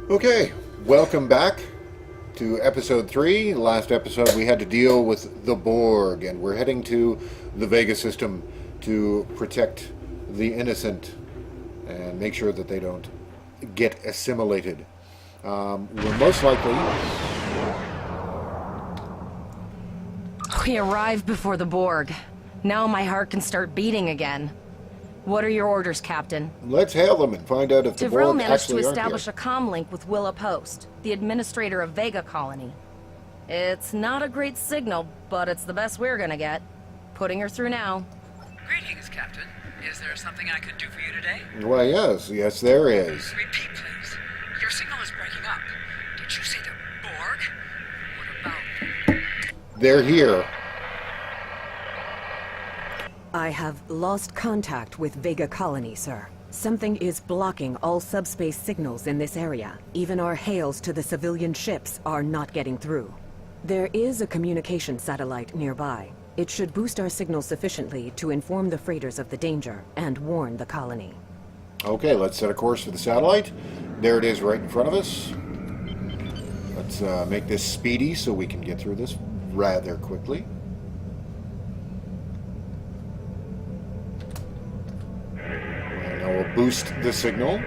Okay, welcome back to episode 3. Last episode we had to deal with the Borg, and we're heading to the Vega system to protect the innocent and make sure that they don't get assimilated. We're most likely... We arrived before the Borg. Now my heart can start beating again. What are your orders, Captain? Let's hail them and find out if the Devrel Borg managed to actually establish a aren't comm link with Willa Post, the administrator of Vega Colony. It's not a great signal, but it's the best we're gonna get. Putting her through now. Greetings, Captain. Is there something I could do for you today? here. Why, yes, there is. Repeat, please. Your signal is breaking up. Did you say the Borg? What about... They're here. I have lost contact with Vega Colony, sir. Something is blocking all subspace signals in this area. Even our hails to the civilian ships are not getting through. There is a communication satellite nearby. It should boost our signal sufficiently to inform the freighters of the danger and warn the colony. Okay, let's set a course for the satellite. There it is right in front of us. Let's make this speedy so we can get through this rather quickly. And now we'll boost the signal.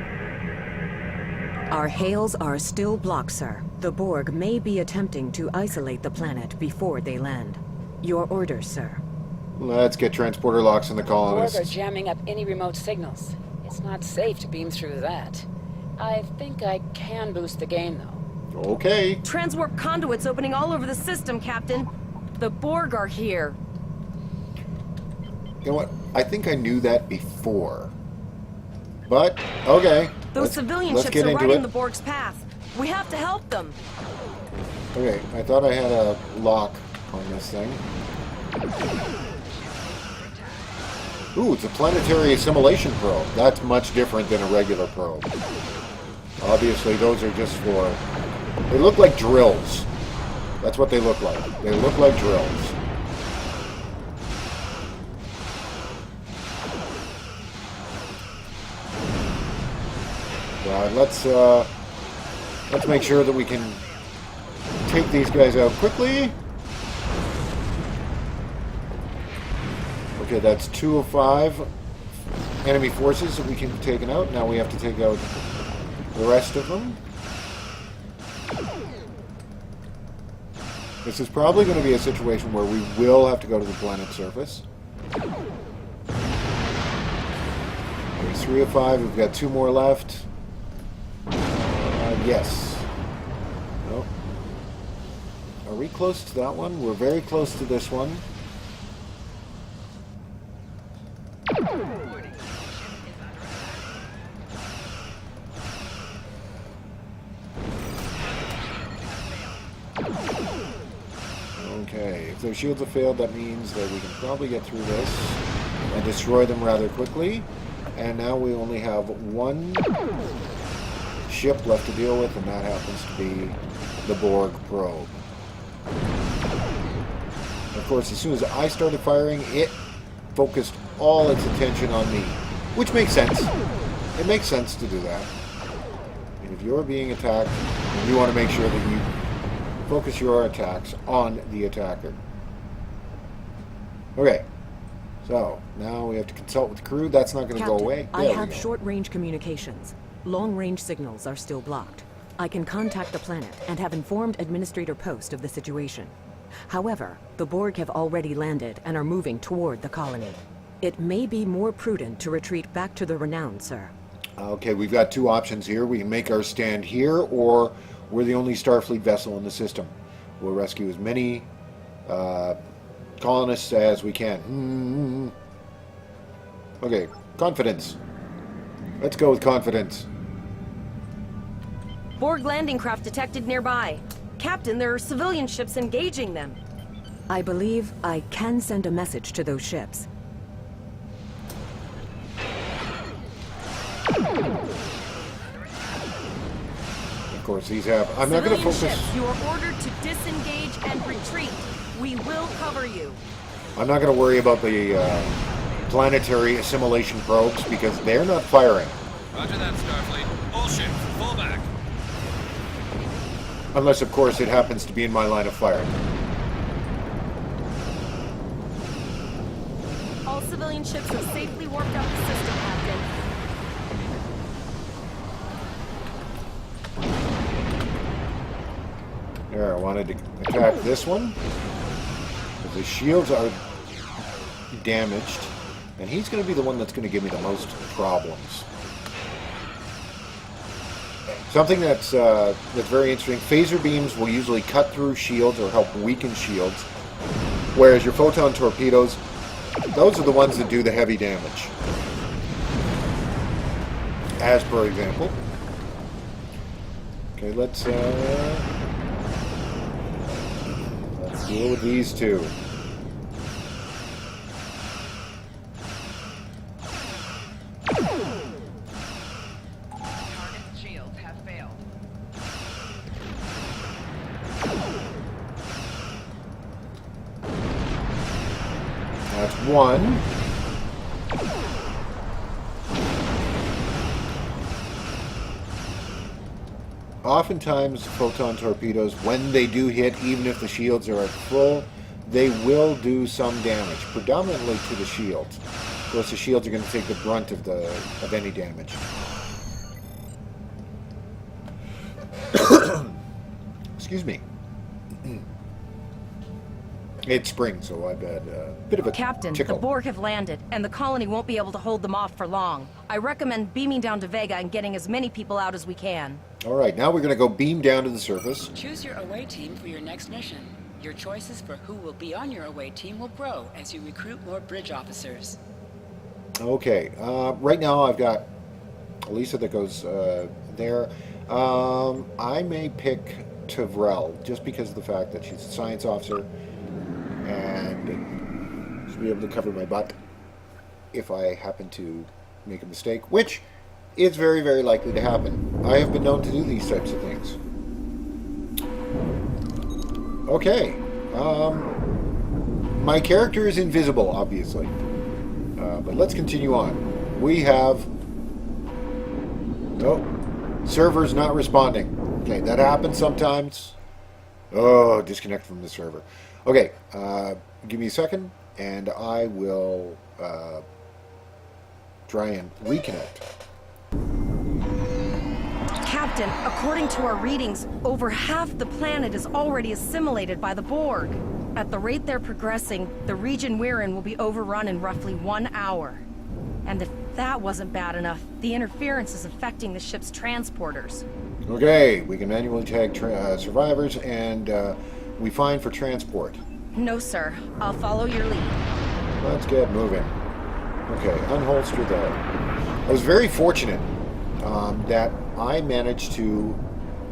Our hails are still blocked, sir. The Borg may be attempting to isolate the planet before they land. Your orders, sir. Let's get transporter locks in the Borg are colonists. jamming up any remote signals. It's not safe to beam through that. I think I can boost the gain, though. Okay. Transwarp conduits opening all over the system, Captain. The Borg are here. You know what? I think I knew that before. But, okay. Those civilian let's ships get are into right in it. the Borg's path. We have to help them. Okay, I thought I had a lock on this thing. Ooh, it's a planetary assimilation probe. That's much different than a regular probe. Obviously, those are just for... They look like drills. That's what they look like. They look like drills. Let's make sure that we can take these guys out quickly. Okay, that's 2 of 5 enemy forces that we can be taken out. Now we have to take out the rest of them. This is probably going to be a situation where we will have to go to the planet's surface. There's 3 of 5. We've got 2 more left. Yes. No. Are we close to that one? We're very close to this one. Okay, if their shields have failed, that means that we can probably get through this and destroy them rather quickly. And now we only have 1 ship left to deal with, and that happens to be the Borg probe. Of course, as soon as I started firing, it focused all its attention on me, which makes sense. It makes sense to do that. And if you're being attacked, you want to make sure that you focus your attacks on the attacker. Okay, so now we have to consult with the crew. That's not going to go away. I There we have go. short-range communications. Long-range signals are still blocked. I can contact the planet and have informed Administrator Post of the situation. However, the Borg have already landed and are moving toward the colony. It may be more prudent to retreat back to the Renown, sir. Okay, we've got 2 options here. We can make our stand here, or we're the only Starfleet vessel in the system. We'll rescue as many colonists as we can. Okay, confidence. Let's go with confidence. Borg landing craft detected nearby. Captain, there are civilian ships engaging them. I believe I can send a message to those ships. Of course, these have... I'm not going to Civilian focus... ships, you are ordered to disengage and retreat. We will cover you. I'm not going to worry about the planetary assimilation probes because they're not firing. Roger that, Starfleet. All ships, fall back. Unless, of course, it happens to be in my line of fire. All civilian ships have safely warped out the system, Captain. There, I wanted to attack this one. The shields are damaged, and he's going to be the one that's going to give me the most problems. Something that's very interesting, phaser beams will usually cut through shields or help weaken shields, whereas your photon torpedoes, those are the ones that do the heavy damage. As per example. Okay, let's deal with these two. Target's shields have failed. That's one. Oftentimes, photon torpedoes, when they do hit, even if the shields are at full, they will do some damage, predominantly to the shields. Of course, the shields are going to take the brunt of any damage. Excuse me. It's spring, so I've had a bit of a Captain, tickle. the Borg have landed, and the colony won't be able to hold them off for long. I recommend beaming down to Vega and getting as many people out as we can. All right, now we're going to go beam down to the surface. Choose your away team for your next mission. Your choices for who will be on your away team will grow as you recruit more bridge officers. Okay, right now I've got Elisa that goes there. I may pick Tavrel just because of the fact that she's a science officer and she'll be able to cover my butt if I happen to make a mistake, which is very, very likely to happen. I have been known to do these types of things. Okay, my character is invisible, obviously. But let's continue on. We have... Oh, server's not responding. Okay, that happens sometimes. Oh, disconnect from the server. Okay, give me a second, and I will try and reconnect. Captain, according to our readings, over half the planet is already assimilated by the Borg. At the rate they're progressing, the region we're in will be overrun in roughly 1 hour. And if that wasn't bad enough, the interference is affecting the ship's transporters. Okay, we can manually tag survivors, and we find for transport. No, sir. I'll follow your lead. Let's get moving. Okay, unholster that. I was very fortunate that I managed to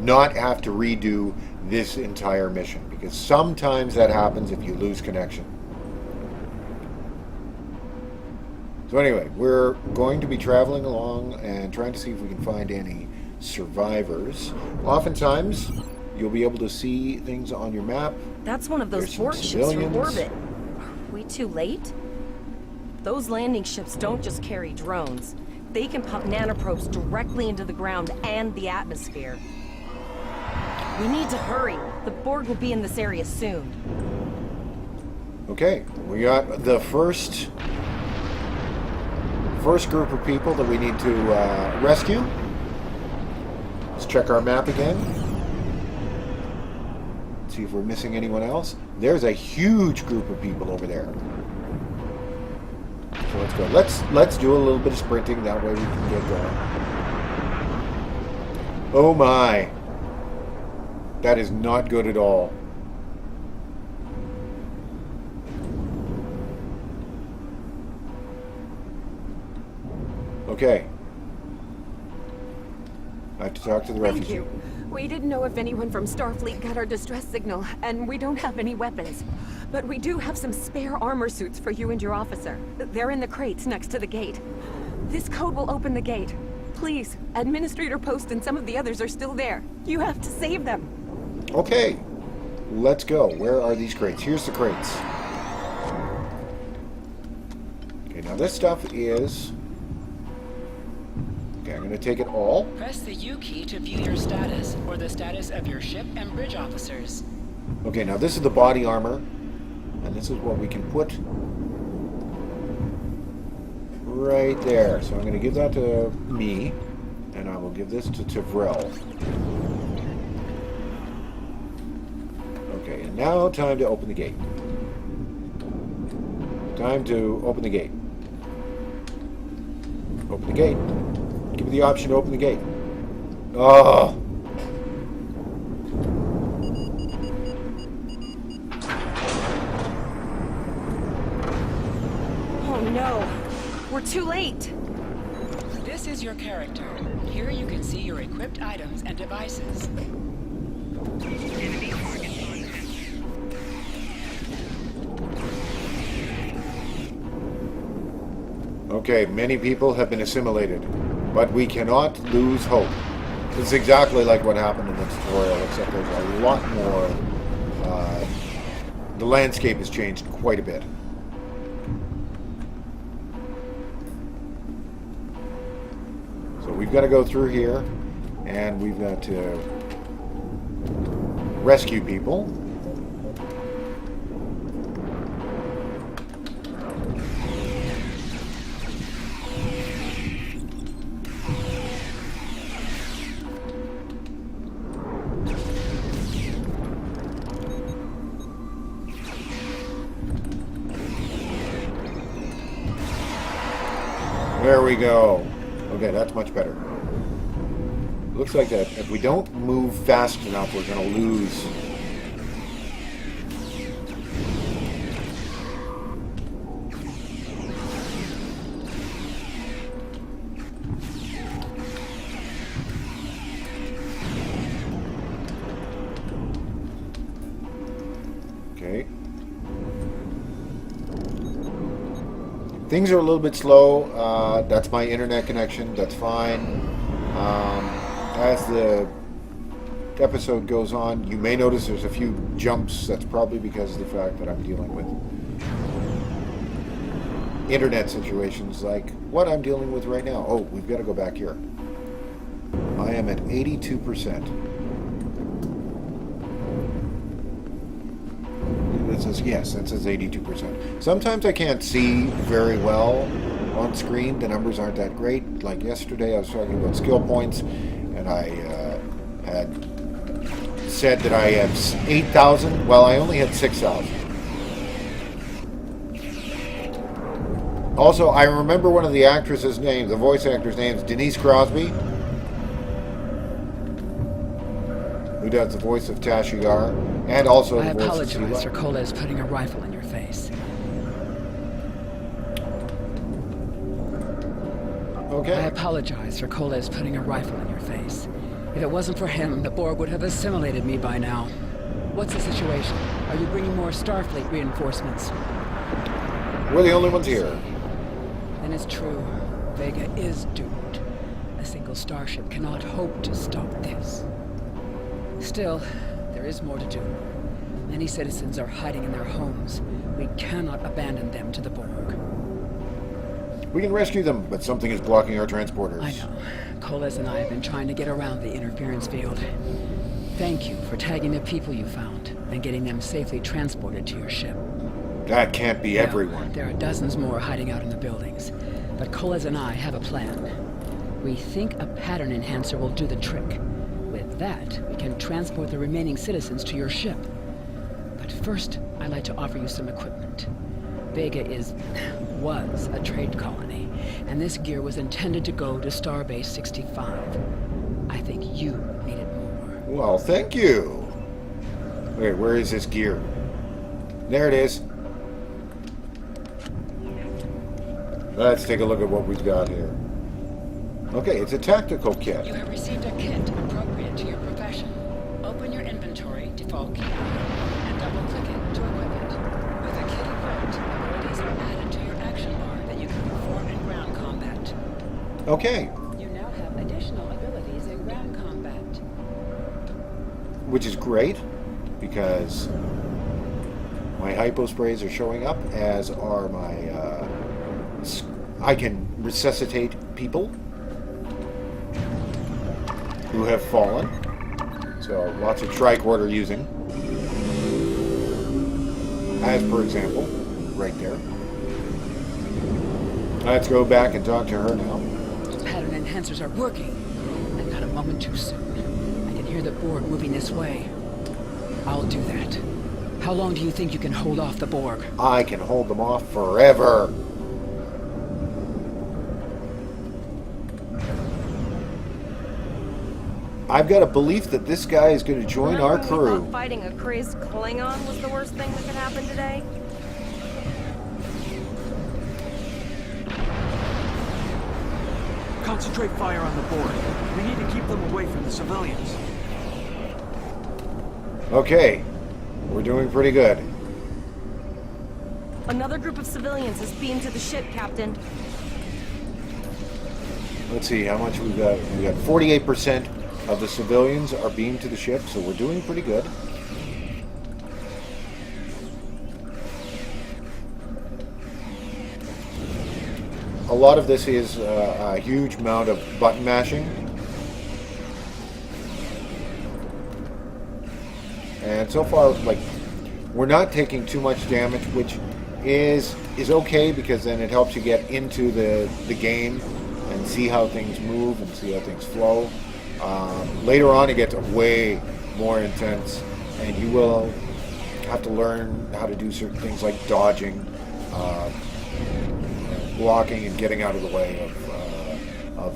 not have to redo this entire mission, because sometimes that happens if you lose connection. So anyway, we're going to be traveling along and trying to see if we can find any survivors. Oftentimes, you'll be able to see things on your map. That's one of those There's some Borg ships from civilians. orbit. Are we too late? Those landing ships don't just carry drones. They can pump nanoprobes directly into the ground and the atmosphere. We need to hurry. The Borg will be in this area soon. Okay, we got the first group of people that we need to rescue. Let's check our map again. See if we're missing anyone else. There's a huge group of people over there. So let's go. Let's do a little bit of sprinting. That way we can get going. Oh my. That is not good at all. Okay. I have to talk to the refugee. Thank you. We didn't know if anyone from Starfleet got our distress signal, and we don't have any weapons. But we do have some spare armor suits for you and your officer. They're in the crates next to the gate. This code will open the gate. Please, Administrator Post and some of the others are still there. You have to save them. Okay. Let's go. Where are these crates? Here's the crates. Okay, now this stuff is Okay, I'm going to take it all. Press the U key to view your status, or the status of your ship and bridge officers. Okay, now this is the body armor, and this is what we can put right there. So I'm going to give that to me, and I will give this to Tivrell. Okay, and now time to open the gate. Time to open the gate. Open the gate. Give me the option to open the gate. Oh! Oh no! We're too late! This is your character. Here you can see your equipped items and devices. Okay, many people have been assimilated, but we cannot lose hope. It's exactly like what happened in the tutorial, except there's a lot more. The landscape has changed quite a bit. So we've got to go through here, and we've got to rescue people. There we go. Okay, that's much better. Looks like that if we don't move fast enough, we're going to lose. Okay. Things are a little bit slow. That's my internet connection. That's fine. As the episode goes on, you may notice there's a few jumps. That's probably because of the fact that I'm dealing with internet situations like what I'm dealing with right now. Oh, we've got to go back here. I am at 82%. It says, yes, that says 82%. Sometimes I can't see very well on screen. The numbers aren't that great. Like yesterday, I was talking about skill points, and I had said that I have 8,000. Well, I only had 6,000. Also, I remember one of the actresses' names, the voice actor's name is Denise Crosby, who does the voice of Tasha Yar, and also I the voice of apologize Sela. for Coles putting a rifle in your face. Okay. I apologize for Coles putting a rifle in your face. If it wasn't for him, the Borg would have assimilated me by now. What's the situation? Are you bringing more Starfleet reinforcements? We're the only ones here. Then it's true. Vega is doomed. A single starship cannot hope to stop this. Still, there is more to do. Many citizens are hiding in their homes. We cannot abandon them to the Borg. We can rescue them, but something is blocking our transporters. I know. Coles and I have been trying to get around the interference field. Thank you for tagging the people you found and getting them safely transported to your ship. That can't be No, everyone. there are dozens more hiding out in the buildings. But Coles and I have a plan. We think a pattern enhancer will do the trick. With that, we can transport the remaining citizens to your ship. But first, I'd like to offer you some equipment. Vega was a trade colony, and this gear was intended to go to Starbase 65. I think you need it more. Well, thank you. Wait, where is this gear? There it is. Let's take a look at what we've got here. Okay, it's a tactical kit. You have received a kit appropriate to your profession. Open your inventory, default key, and double-click it to equip it. With the kit equipped, abilities are added to your action bar that you can perform in ground combat. Okay, You now have additional abilities in ground combat. which is great because my hyposprays are showing up, as are my. I can resuscitate people. who have fallen. So lots of tricorder using. As per example, right there. Let's go back and talk to her now. Pattern enhancers are working. And not a moment too soon. I can hear the Borg moving this way. I'll do that. How long do you think you can hold off the Borg? I can hold them off forever. I've got a belief that this guy is going to join Remember our when we crew. thought fighting a crazed Klingon was the worst thing that could happen today? Concentrate fire on the Borg. We need to keep them away from the civilians. Okay, we're doing pretty good. Another group of civilians is beamed to the ship, Captain. Let's see how much we got. We got 48% of the civilians are beamed to the ship, so we're doing pretty good. A lot of this is a huge amount of button mashing. And so far, like, we're not taking too much damage, which is okay, because then it helps you get into the game and see how things move and see how things flow. Later on, it gets way more intense, and you will have to learn how to do certain things like dodging, blocking, and getting out of the way of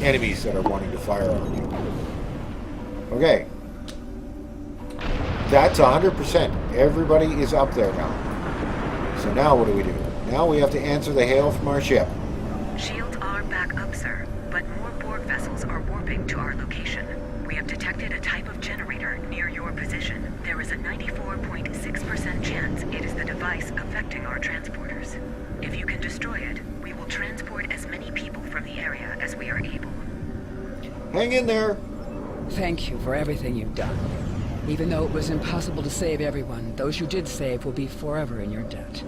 enemies that are wanting to fire on you. Okay. That's 100%. Everybody is up there now. So now what do? Now we have to answer the hail from our ship. Shields are back up, sir, but more Borg vessels are warping to our location. We have detected a type of generator near your position. There is a 94.6% chance it is the device affecting our transporters. If you can destroy it, we will transport as many people from the area as we are able. Hang in there. Thank you for everything you've done. Even though it was impossible to save everyone, those you did save will be forever in your debt.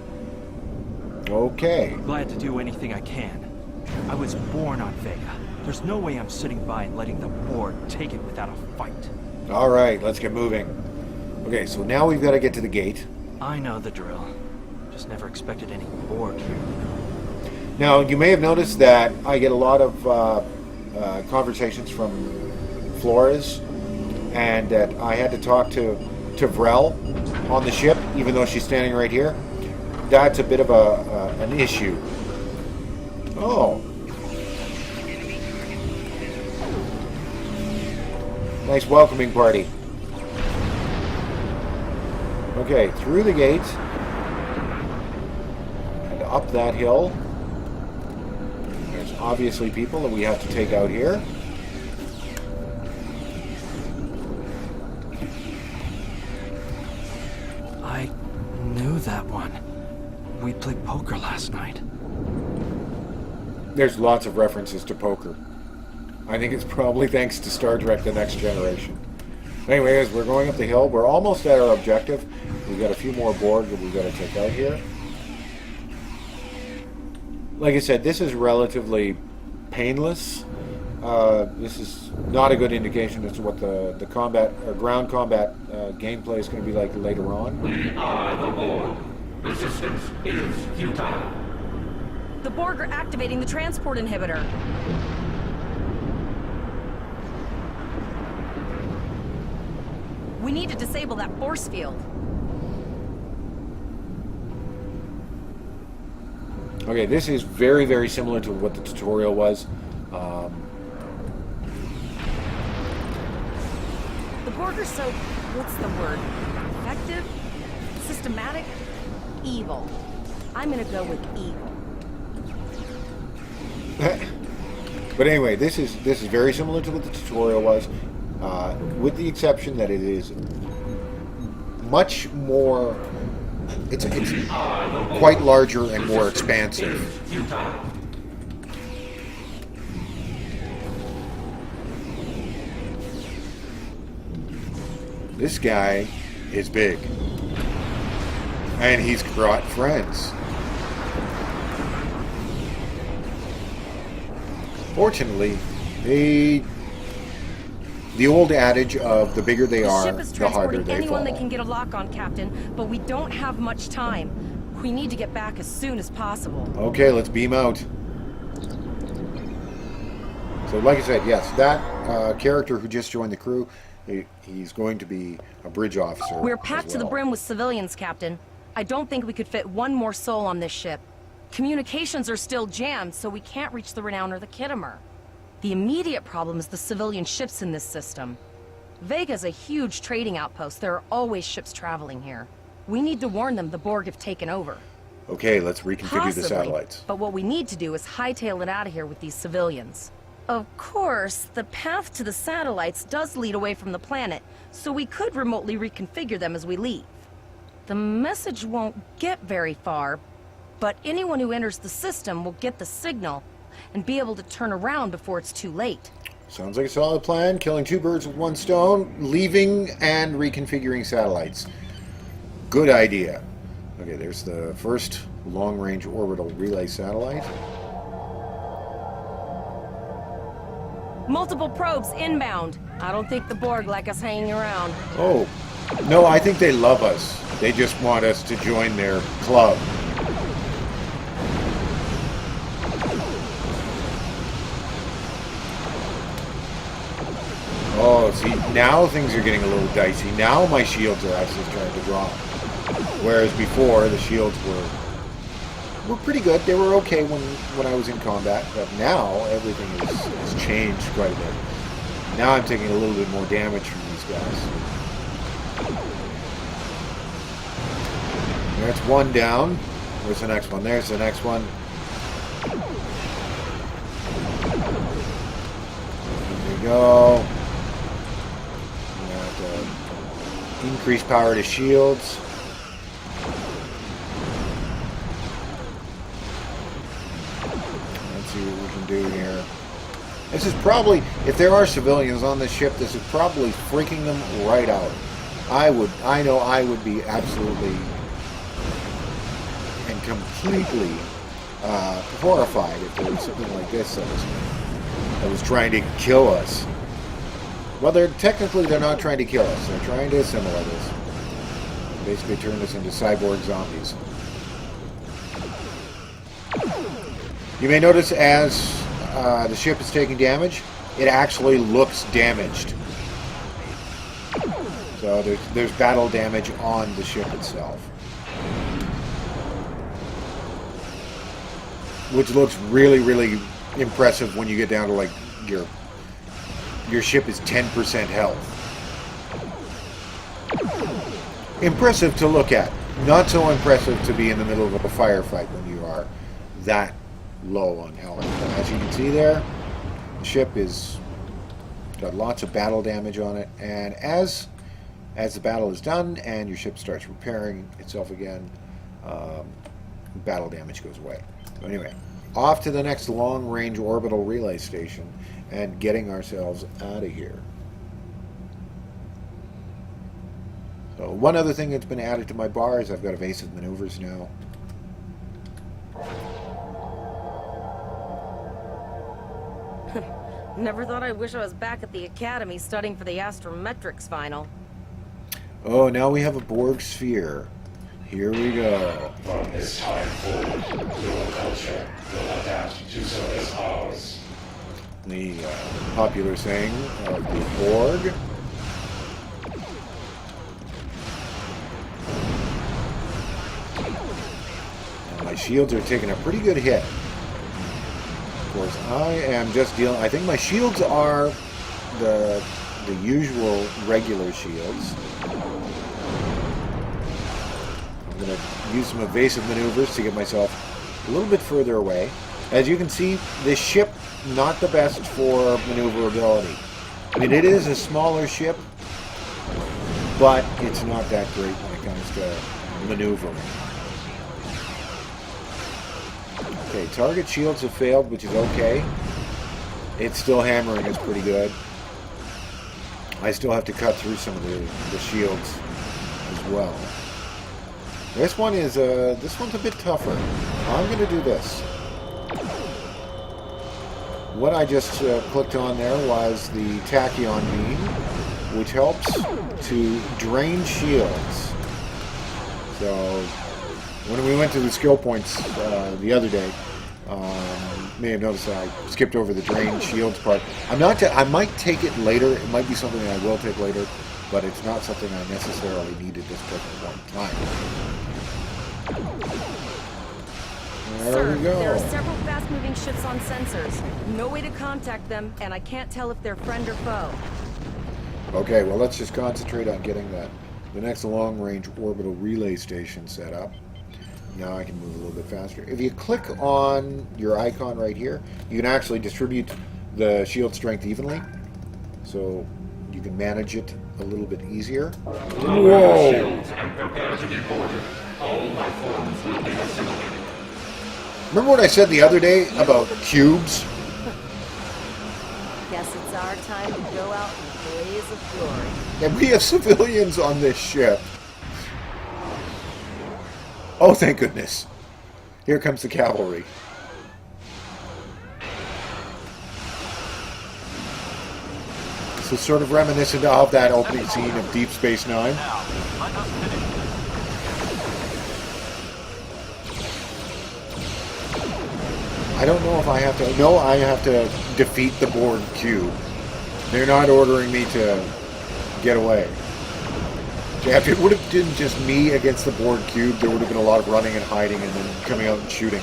Okay. Glad to do anything I can. I was born on Vega. There's no way I'm sitting by and letting the Borg take it without a fight. All right, let's get moving. Okay, so now we've got to get to the gate. I know the drill. Just never expected any Borg here. Now, you may have noticed that I get a lot of conversations from Flores, and that I had to talk to Vrel on the ship, even though she's standing right here. That's a bit of an issue. Oh. Nice welcoming party. Okay, through the gate and up that hill. There's obviously people that we have to take out here. I knew that one. We played poker last night. There's lots of references to poker. I think it's probably thanks to Star Trek The Next Generation. Anyways, we're going up the hill. We're almost at our objective. We've got a few more Borg that we've got to take out here. Like I said, this is relatively painless. This is not a good indication as to what the combat or ground combat gameplay is going to be like later on. We are the Borg. Resistance is futile. The Borg are activating the transport inhibitor. We need to disable that force field. Okay, this is very, very similar to what the tutorial was. The Borg are so, what's the word? Effective? Systematic? Evil. I'm gonna go with evil. But anyway, this is very similar to what the tutorial was, with the exception that it is much more. It's quite larger and more expansive. This guy is big, and he's brought friends. Fortunately, they the old adage of the bigger they The are, ship is the harder transporting they anyone fall. they can get a lock on, Captain, but we don't have much time. We need to get back as soon as possible. Okay, let's beam out. So, like I said, yes, that character who just joined the crew, he's going to be a bridge officer. We're as packed to the well. brim with civilians, Captain. I don't think we could fit one more soul on this ship. Communications are still jammed, so we can't reach the Renown or the Kittimer. The immediate problem is the civilian ships in this system. Vega's a huge trading outpost. There are always ships traveling here. We need to warn them the Borg have taken over. Okay, let's reconfigure Possibly, the satellites. but what we need to do is hightail it out of here with these civilians. Of course, the path to the satellites does lead away from the planet, so we could remotely reconfigure them as we leave. The message won't get very far, but anyone who enters the system will get the signal and be able to turn around before it's too late. Sounds like a solid plan. Killing two birds with one stone, leaving and reconfiguring satellites. Good idea. Okay, there's the first long-range orbital relay satellite. Multiple probes inbound. I don't think the Borg like us hanging around. Oh, no, I think they love us. They just want us to join their club. Oh, see, now things are getting a little dicey. Now my shields are actually starting to drop. Whereas before, the shields were pretty good. They were okay when I was in combat, but now everything has changed quite a bit. Now I'm taking a little bit more damage from these guys. That's one down. Where's the next one? There's the next one. There we go. Increase power to shields. Let's see what we can do here. This is probably, if there are civilians on this ship, this is probably freaking them right out. I know I would be absolutely and completely horrified if there was something like this that was trying to kill us. Well, they're not trying to kill us. They're trying to assimilate us. Basically turn us into cyborg zombies. You may notice as the ship is taking damage, it actually looks damaged. So there's battle damage on the ship itself. Which looks really, really impressive when you get down to like your ship is 10% health. Impressive to look at. Not so impressive to be in the middle of a firefight when you are that low on health. But as you can see there, the ship is got lots of battle damage on it, and as the battle is done and your ship starts repairing itself again, battle damage goes away. So anyway, off to the next long-range orbital relay station and getting ourselves out of here. So one other thing that's been added to my bar is I've got evasive maneuvers now. Never thought I wish I was back at the academy studying for the astrometrics final. Oh, now we have a Borg sphere. Here we go. From this time forward, your culture will adapt to service ours. The popular saying of the Borg. And my shields are taking a pretty good hit. Of course, I am just dealing... I think my shields are the usual regular shields. I'm going to use some evasive maneuvers to get myself a little bit further away. As you can see, this ship, not the best for maneuverability. I mean, it is a smaller ship, but it's not that great when it comes to maneuvering. Okay, target shields have failed, which is okay. It's still hammering is pretty good. I still have to cut through some of the shields as well. This one's a bit tougher. I'm going to do this. what I just clicked on there was the tachyon beam, which helps to drain shields. So when we went to the skill points the other day, may have noticed that I skipped over the drain shields part. I might take it later. It might be something I will take later, but it's not something I necessarily need at this present point in time. There Sir, we go. there are several fast-moving ships on sensors. No way to contact them, and I can't tell if they're friend or foe. Okay, well, let's just concentrate on getting the next long-range orbital relay station set up. Now I can move a little bit faster. If you click on your icon right here, you can actually distribute the shield strength evenly, so you can manage it a little bit easier. Whoa! Shields and prepare to be boarded. All life forms will be assimilated. Remember what I said the other day about cubes? Guess it's our time to go out in a blaze of glory. And we have civilians on this ship. Oh, thank goodness. Here comes the cavalry. This is sort of reminiscent of that opening scene of Deep Space Nine. Now, let us finish. I don't know if I have to... No, I have to defeat the Borg cube. They're not ordering me to get away. If it would have been just me against the Borg cube, there would have been a lot of running and hiding and then coming out and shooting.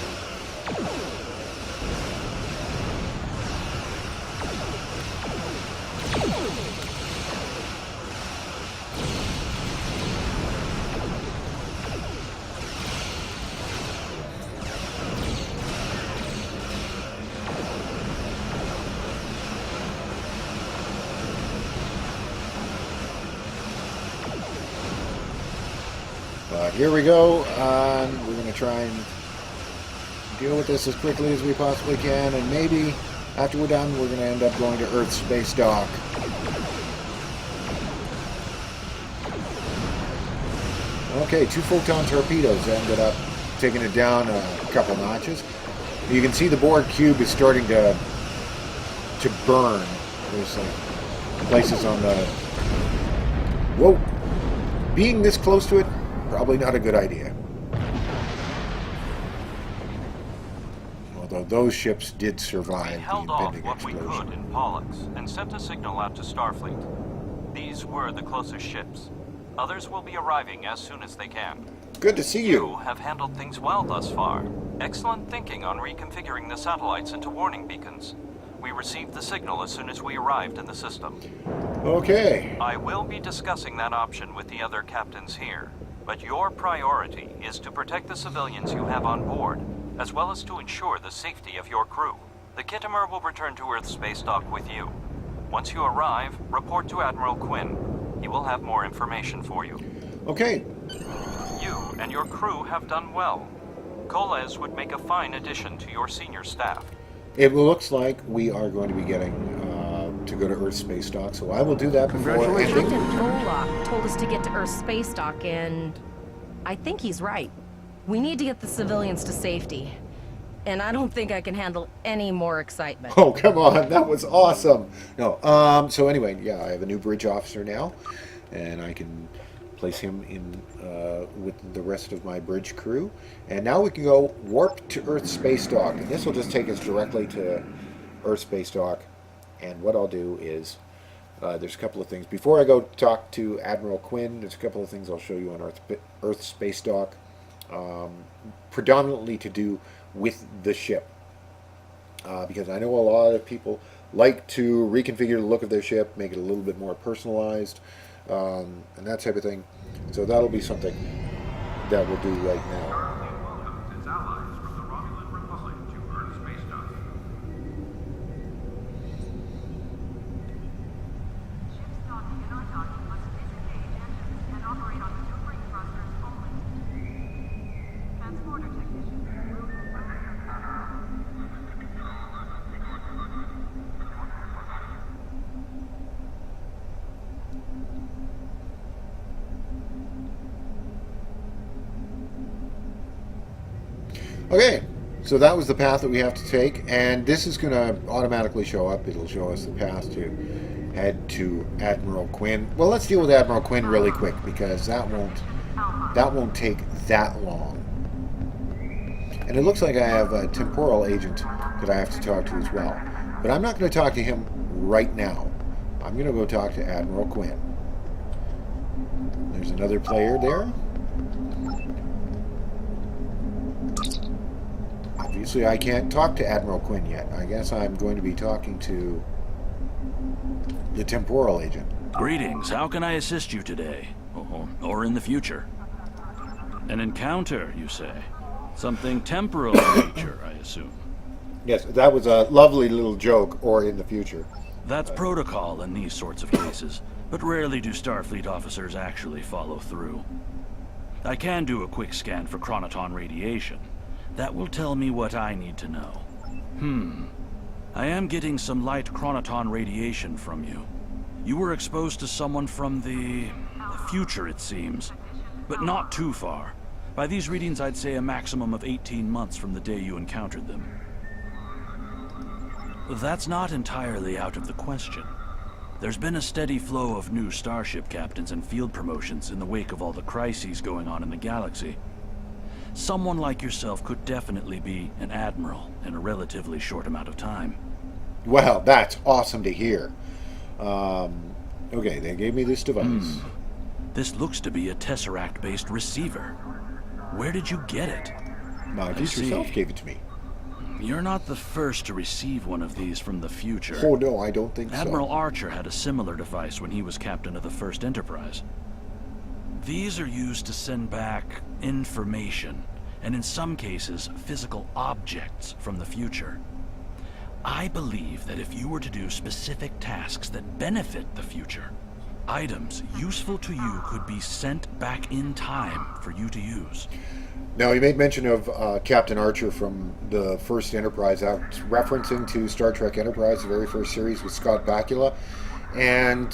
But here we go, we're going to try and deal with this as quickly as we possibly can, and maybe after we're done, we're going to end up going to Earth's space dock. Okay, 2 photon torpedoes ended up taking it down a couple notches. You can see the Borg cube is starting to burn. There's places on the... Whoa! Being this close to it, probably not a good idea. Although those ships did survive We the held off impending what we explosion. could in Pollux and sent a signal out to Starfleet. These were the closest ships. Others will be arriving as soon as they can. Good to see You you. have handled things well thus far. Excellent thinking on reconfiguring the satellites into warning beacons. We received the signal as soon as we arrived in the system. Okay. I will be discussing that option with the other captains here, but your priority is to protect the civilians you have on board, as well as to ensure the safety of your crew. The Kittimer will return to Earth's space dock with you. Once you arrive, report to Admiral Quinn. He will have more information for you. Okay. You and your crew have done well. Koles would make a fine addition to your senior staff. It looks like we are going to be getting to go to Earth's space dock, so I will do that before ending. Captain Pollock told us to get to Earth's space dock, and I think he's right. We need to get the civilians to safety. And I don't think I can handle any more excitement. Oh, come on. That was awesome. No, so anyway, yeah, I have a new bridge officer now, and I can place him in with the rest of my bridge crew. And now we can go warp to Earth's space dock. And this will just take us directly to Earth's space dock. And what I'll do is, there's a couple of things. Before I go talk to Admiral Quinn, there's a couple of things I'll show you on Earth's space dock. Predominantly to do with the ship. Because I know a lot of people like to reconfigure the look of their ship, make it a little bit more personalized, and that type of thing. So that'll be something that we'll do right now. Okay, So that was the path that we have to take, and this is going to automatically show up. It'll show us the path to head to Admiral Quinn. Well, let's deal with Admiral Quinn really quick, because that won't take that long. And it looks like I have a temporal agent that I have to talk to as well. But I'm not going to talk to him right now. I'm going to go talk to Admiral Quinn. There's another player there. Obviously, I can't talk to Admiral Quinn yet. I guess I'm going to be talking to the temporal agent. Greetings. How can I assist you today? Or in the future? An encounter, you say? Something temporal in nature, I assume. Yes, that was a lovely little joke, or in the future. That's protocol in these sorts of cases, but rarely do Starfleet officers actually follow through. I can do a quick scan for chronoton radiation. That will tell me what I need to know. I am getting some light chronoton radiation from you. You were exposed to someone from the future, it seems, but not too far. By these readings, I'd say a maximum of 18 months from the day you encountered them. That's not entirely out of the question. There's been a steady flow of new starship captains and field promotions in the wake of all the crises going on in the galaxy. Someone like yourself could definitely be an admiral in a relatively short amount of time. Well, that's awesome to hear. Okay, they gave me this device. This looks to be a Tesseract-based receiver. Where did you get it? My future self gave it to me. You're not the first to receive one of these from the future. Oh, no, I don't think so. Admiral Archer had a similar device when he was captain of the First Enterprise. These are used to send back information, and in some cases, physical objects from the future. I believe that if you were to do specific tasks that benefit the future, items useful to you could be sent back in time for you to use. Now, you made mention of Captain Archer from the First Enterprise. That's referencing to Star Trek Enterprise, the very first series with Scott Bakula. And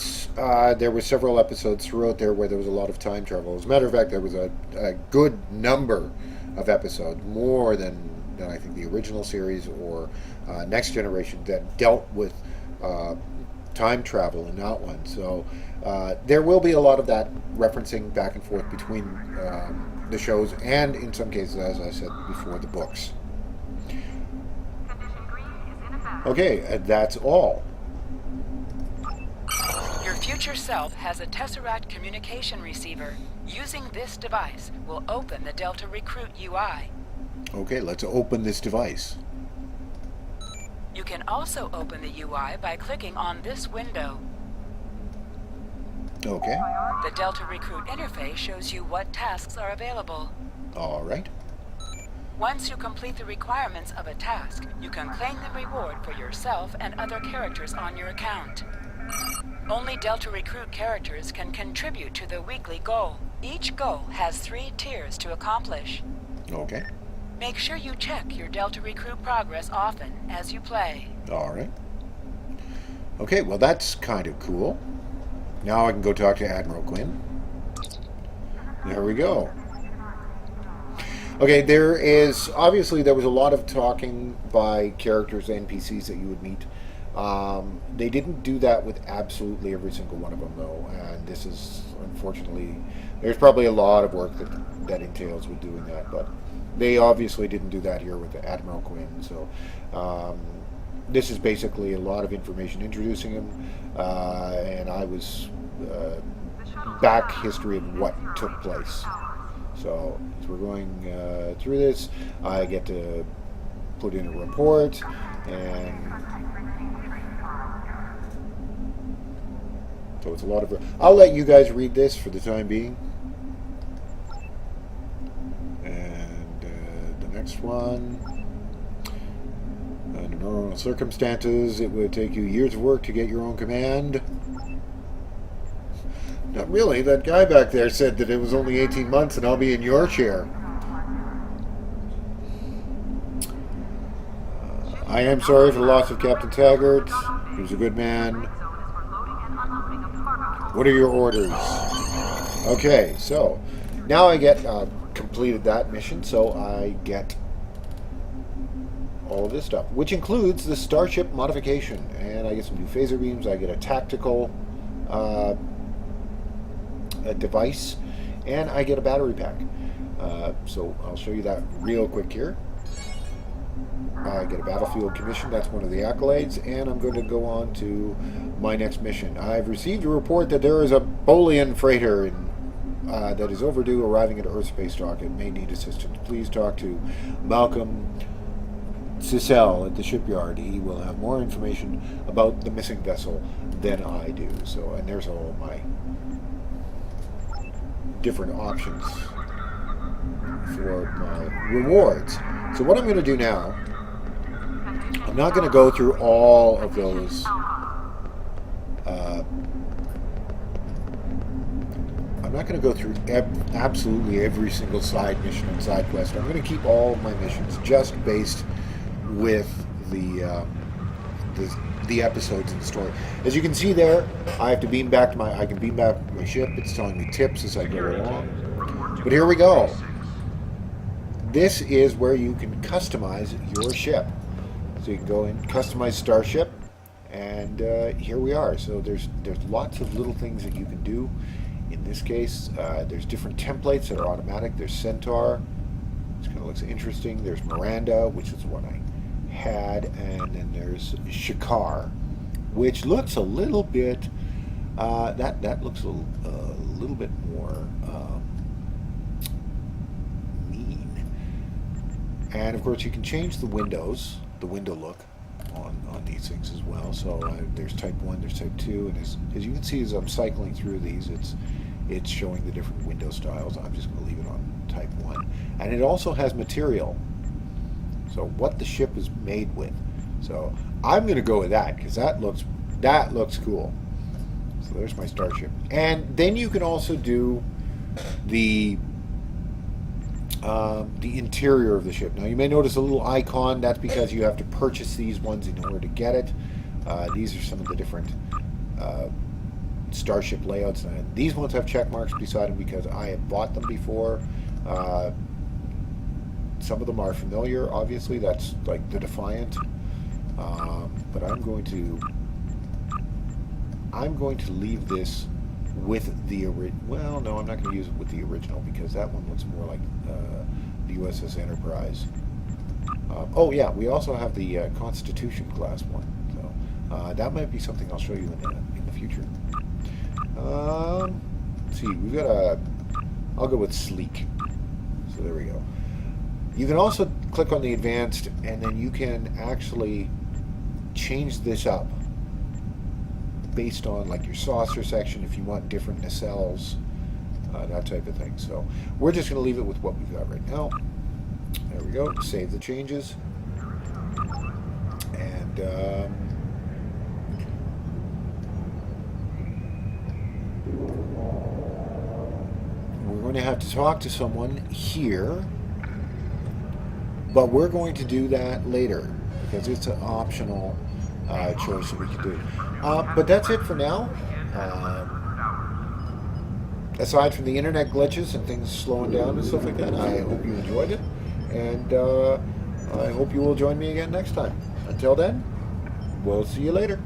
there were several episodes throughout there where there was a lot of time travel. As a matter of fact, there was a good number of episodes, more than I think the original series or Next Generation, that dealt with time travel in that one. So there will be a lot of that referencing back and forth between the shows and, in some cases, as I said before, the books. Okay, that's all. Your future self has a Tesseract communication receiver. Using this device will open the Delta Recruit UI. Okay, let's open this device. You can also open the UI by clicking on this window. Okay. The Delta Recruit interface shows you what tasks are available. All right. Once you complete the requirements of a task, you can claim the reward for yourself and other characters on your account. Only Delta Recruit characters can contribute to the weekly goal. Each goal has 3 tiers to accomplish. Okay. Make sure you check your Delta Recruit progress often as you play. All right. Okay, well, that's kind of cool. Now I can go talk to Admiral Quinn. There we go. Okay, there was a lot of talking by characters, NPCs that you would meet. They didn't do that with absolutely every single one of them, though, and this is, unfortunately, there's probably a lot of work that entails with doing that, but they obviously didn't do that here with Admiral Quinn, so this is basically a lot of information introducing him, and I was back history of what took place. So as we're going through this, I get to put in a report, and so it's a lot of... I'll let you guys read this for the time being. And the next one... Under normal circumstances, it would take you years of work to get your own command. Not really. That guy back there said that it was only 18 months and I'll be in your chair. I am sorry for the loss of Captain Taggart. He was a good man. What are your orders? Okay, so now I get completed that mission, so I get all of this stuff, which includes the Starship modification. And I get some new phaser beams. I get a tactical a device, and I get a battery pack. So I'll show you that real quick here. I get a battlefield commission. That's one of the accolades, and I'm going to go on to my next mission. I've received a report that there is a Bolian freighter that is overdue arriving at Earth space dock. It may need assistance. Please talk to Malcolm Cicel at the shipyard. He will have more information about the missing vessel than I do. So, and there's all my different options for my rewards. So what I'm going to do now, I'm not going to go through all of those. I'm not going to go through absolutely every single side mission and side quest. I'm going to keep all of my missions just based with the episodes in the story. As you can see there, I have to beam back to I can beam back my ship. It's telling me tips as I go along. But here we go. This is where you can customize your ship. So you can go and customize Starship, and here we are. So there's lots of little things that you can do. In this case, there's different templates that are automatic. There's Centaur, which kind of looks interesting. There's Miranda, which is the one I had, and then there's Shakar, which looks a little bit. That looks a little bit more mean. And of course, you can change the window look on these things as well. So there's type 1, there's type 2, and as you can see, as I'm cycling through these, it's showing the different window styles. I'm just going to leave it on type 1, and it also has material. So what the ship is made with. So I'm going to go with that because that looks cool. So there's my Starship, and then you can also do the interior of the ship. Now you may notice a little icon. That's because you have to purchase these ones in order to get it. These are some of the different Starship layouts. These ones have check marks beside them because I have bought them before. Some of them are familiar, obviously. That's like the Defiant. But I'm going to leave this with the original. Well, no, I'm not going to use it with the original because that one looks more like the USS Enterprise. Oh yeah, we also have the Constitution class one. So that might be something I'll show you in the future. Let's see, we've got I'll go with sleek. So there we go. You can also click on the advanced, and then you can actually change this up based on like your saucer section if you want different nacelles, that type of thing. So we're just going to leave it with what we've got right now. There we go. Save the changes. And we're going to have to talk to someone here, but we're going to do that later because it's an optional choice that we can do. But that's it for now. Aside from the internet glitches and things slowing down and stuff like that, I hope you enjoyed it. And I hope you will join me again next time. Until then, we'll see you later.